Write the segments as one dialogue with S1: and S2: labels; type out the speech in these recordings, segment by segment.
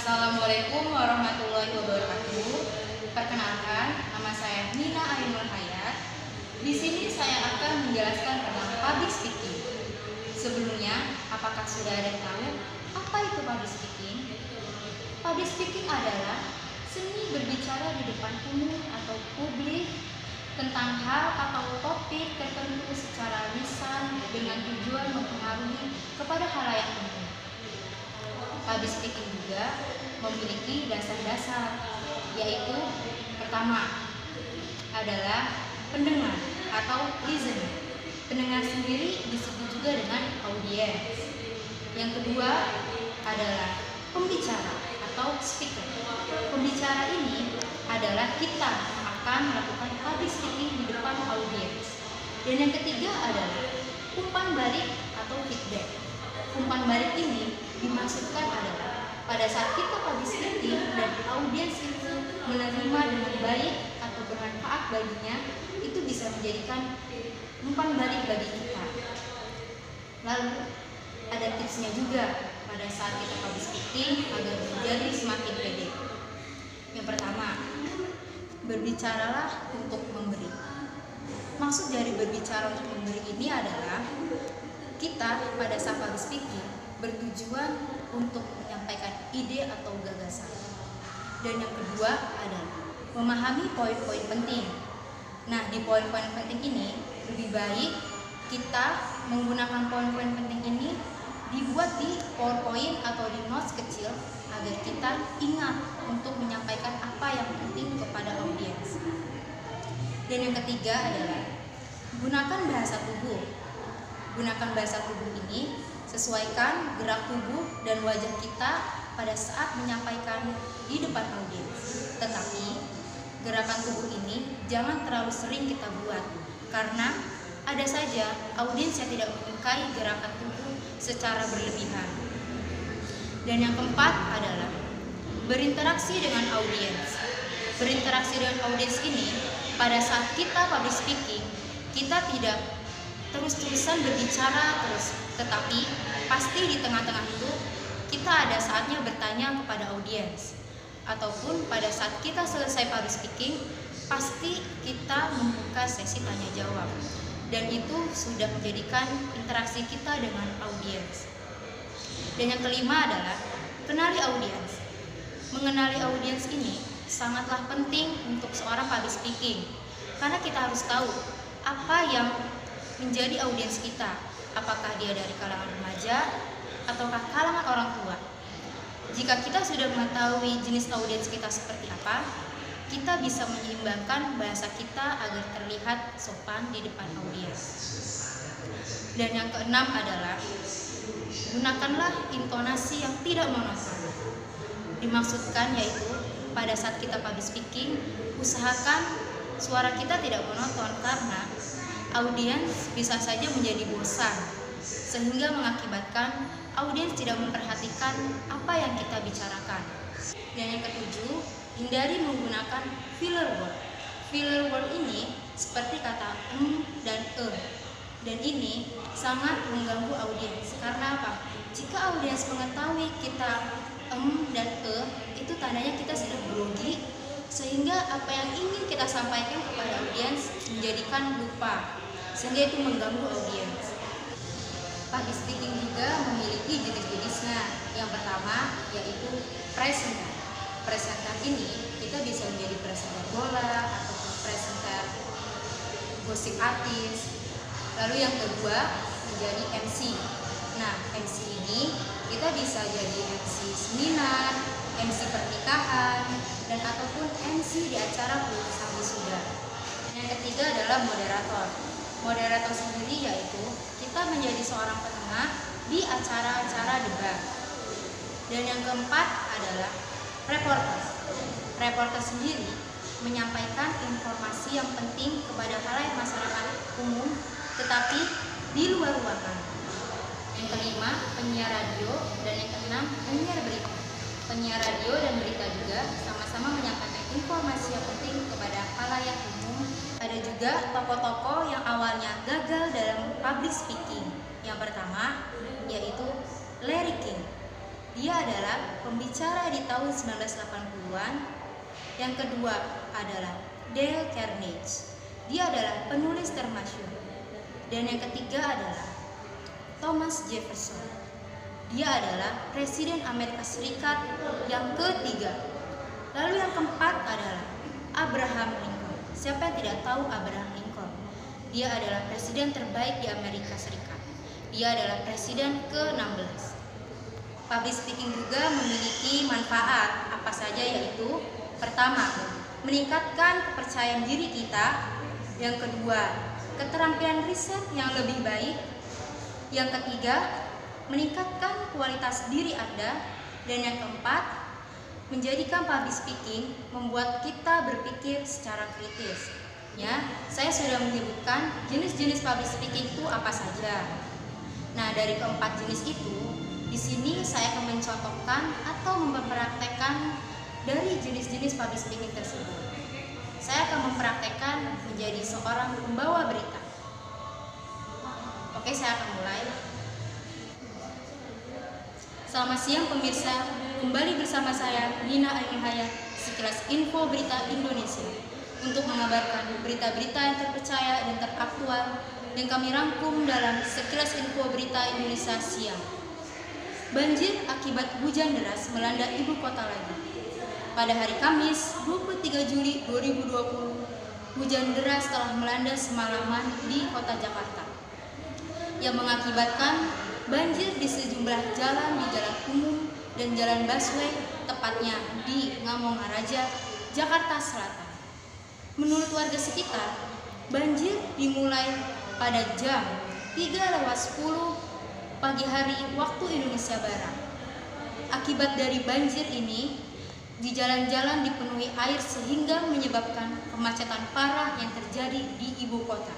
S1: Assalamualaikum warahmatullahi wabarakatuh. Perkenalkan, nama saya Nina Ainul Hayat. Di sini saya akan menjelaskan tentang public speaking. Sebelumnya, apakah sudah ada yang tahu apa itu public speaking? Public speaking adalah seni berbicara di depan umum atau publik tentang hal atau topik tertentu secara lisan dengan tujuan mempengaruhi kepada halayak umum. Public speaking juga memiliki dasar-dasar, yaitu pertama adalah pendengar atau listener. Pendengar sendiri disebut juga dengan audiens. Yang kedua adalah pembicara atau speaker. Pembicara ini adalah kita akan melakukan public speaking di depan audiens. Dan yang ketiga adalah umpan balik atau feedback. Umpan balik ini dimaksudkan adalah pada saat kita public speaking dan audiens itu menerima dengan baik atau bermanfaat baginya, itu bisa menjadikan umpan balik bagi kita. Lalu ada tipsnya juga pada saat kita public speaking agar menjadi semakin pede. Yang pertama, berbicaralah untuk memberi. Maksud dari berbicara untuk memberi ini adalah kita pada saat public speaking bertujuan untuk menyampaikan ide atau gagasan. Dan yang kedua adalah memahami poin-poin penting. Nah, di poin-poin penting ini lebih baik kita menggunakan poin-poin penting ini dibuat di PowerPoint atau di notes kecil agar kita ingat untuk menyampaikan apa yang penting kepada audiens. Dan yang ketiga adalah gunakan bahasa tubuh. Gunakan bahasa tubuh ini, sesuaikan gerak tubuh dan wajah kita pada saat menyampaikan di depan audiens. Tetapi gerakan tubuh ini jangan terlalu sering kita buat, karena ada saja audiens yang tidak menyukai gerakan tubuh secara berlebihan. Dan yang keempat adalah berinteraksi dengan audiens. Berinteraksi dengan audiens ini pada saat kita public speaking, kita tidak terus-terusan berbicara terus, tetapi pasti di tengah-tengah itu kita ada saatnya bertanya kepada audiens. Ataupun pada saat kita selesai public speaking, pasti kita membuka sesi tanya jawab. Dan itu sudah menjadikan interaksi kita dengan audiens. Dan yang kelima adalah kenali audiens. Mengenali audiens ini sangatlah penting untuk seorang public speaking, karena kita harus tahu apa yang menjadi audiens kita, apakah dia dari kalangan remaja ataukah kalangan orang tua. Jika kita sudah mengetahui jenis audiens kita seperti apa, kita bisa menyeimbangkan bahasa kita agar terlihat sopan di depan audiens. Dan yang keenam adalah gunakanlah intonasi yang tidak monoton. Dimaksudkan yaitu pada saat kita public speaking, usahakan suara kita tidak monoton, karena audiens bisa saja menjadi bosan sehingga mengakibatkan audiens tidak memperhatikan apa yang kita bicarakan. Dan yang ketujuh, hindari menggunakan filler word. Filler word ini seperti kata dan dan ini sangat mengganggu audiens. Karena apa? Jika audiens mengetahui kita dan itu tandanya kita sudah grogi, sehingga apa yang ingin kita sampaikan kepada audiens menjadikan lupa, sehingga itu mengganggu audiens. Public speaking juga memiliki jenis-jenisnya. Yang pertama yaitu presenter. Presenter ini kita bisa menjadi presenter bola ataupun presenter gosip artis. Lalu yang kedua menjadi MC. Nah, MC ini kita bisa jadi MC seminar, MC pernikahan, dan ataupun MC di acara kelulusan wisuda. Yang ketiga adalah moderator. Moderator sendiri yaitu kita menjadi seorang penengah di acara-acara debat. Dan yang keempat adalah reporter. Reporter sendiri menyampaikan informasi yang penting kepada halayak masyarakat umum, tetapi di luar ruangan. Yang kelima, penyiar radio, dan yang keenam, penyiar berita. Penyiar radio dan berita juga sama-sama menyampaikan informasi yang penting kepada halayak umum. Ada juga tokoh-tokoh yang awalnya gagal dalam public speaking. Yang pertama yaitu Larry King. dia adalah pembicara di tahun 1980-an. Yang kedua adalah Dale Carnegie, dia adalah penulis termasyhur. Dan yang ketiga adalah Thomas Jefferson, dia adalah Presiden Amerika Serikat yang ketiga. Lalu yang keempat adalah Abraham Lincoln. Siapa yang tidak tahu Abraham Lincoln? Dia adalah presiden terbaik di Amerika Serikat. Dia adalah presiden ke-16. Public speaking juga memiliki manfaat apa saja, yaitu pertama, meningkatkan kepercayaan diri kita. Yang kedua, keterampilan riset yang lebih baik. Yang ketiga, meningkatkan kualitas diri Anda. Dan yang keempat, menjadikan public speaking membuat kita berpikir secara kritis. Ya, saya sudah menyebutkan jenis-jenis public speaking itu apa saja. Nah, dari keempat jenis itu, di sini saya akan mencontohkan atau mempraktekkan dari jenis-jenis public speaking tersebut. Saya akan mempraktekkan menjadi seorang pembawa berita. Oke, saya akan mulai. Selamat siang pemirsa, kembali bersama saya Nina Ainul Hayat, sekilas info berita Indonesia, untuk mengabarkan berita-berita yang terpercaya dan teraktual yang kami rangkum dalam sekilas info berita Indonesia siang. Banjir akibat hujan deras melanda ibu kota lagi. Pada hari Kamis 23 Juli 2020, hujan deras telah melanda semalaman di kota Jakarta, yang mengakibatkan banjir di sejumlah jalan di Jalan Umum dan Jalan Busway, tepatnya di Ngamongraja, Jakarta Selatan. Menurut warga sekitar, banjir dimulai pada jam 3:10 pagi hari waktu Indonesia Barat. Akibat dari banjir ini, di jalan-jalan dipenuhi air sehingga menyebabkan kemacetan parah yang terjadi di ibu kota.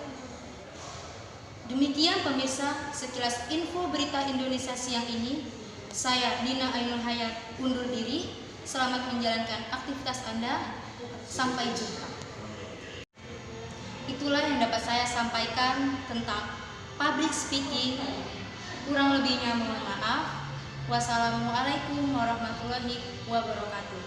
S1: Demikian pemirsa sekilas info berita Indonesia siang ini. Saya Nina Ainul Hayat undur diri. Selamat menjalankan aktivitas Anda. Sampai jumpa. Itulah yang dapat saya sampaikan tentang public speaking. Kurang lebihnya mohon maaf. Wassalamualaikum warahmatullahi wabarakatuh.